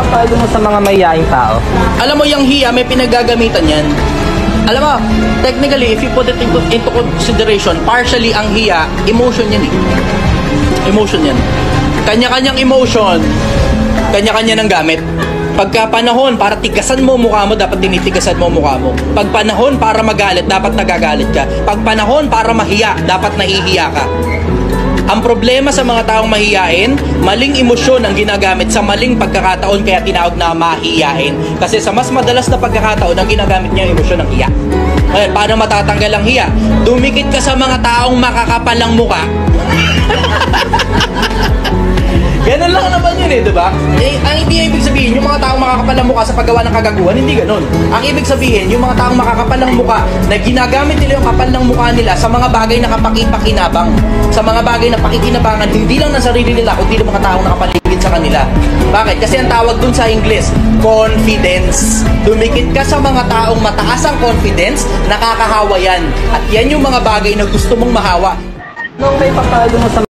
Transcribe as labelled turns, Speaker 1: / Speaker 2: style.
Speaker 1: ipapalo mo sa mga mayayaing tao?
Speaker 2: Alam mo, yung hiya, may pinagagamitan yan. Alam mo, technically, if you put it into consideration, partially ang hiya, emotion yan eh. Emotion yan. Kanya-kanyang emotion, kanya-kanya ng gamit. Pagka panahon para tigasan mo mukha mo, dapat tinitigasan mo mukha mo. Pag panahon para magalit, dapat nagagalit ka. Pag panahon para mahiya, dapat nahihiya ka. Ang problema sa mga taong mahiyain, maling emosyon ang ginagamit sa maling pagkakataon, kaya tinawag na mahiyain. Kasi sa mas madalas na pagkakataon, ang ginagamit niya ang emosyon ng hiya. Ngayon, paano matatanggal ang hiya? Dumikit ka sa mga taong makakapalang mukha. Ganun lang naman yun eh, diba? Ang hindi ibig sabihin, yung mga taong makakapalang mukha sa paggawa ng kagaguhan, hindi ganun. Ang ibig sabihin, yung mga taong makakapalang mukha na ginagamit nila yung kapal ng mukha nila sa mga bagay na kapakipakinabang, sa mga bagay na pakikinabangan, hindi lang ng sarili nila, kundi ng mga taong nakapaligid sa kanila. Bakit? Kasi ang tawag dun sa English, confidence. Dumikit ka sa mga taong mataas ang confidence, nakakahawa yan. At yan yung mga bagay na gusto mong mahawa.
Speaker 1: Anong may ipapalo mo sa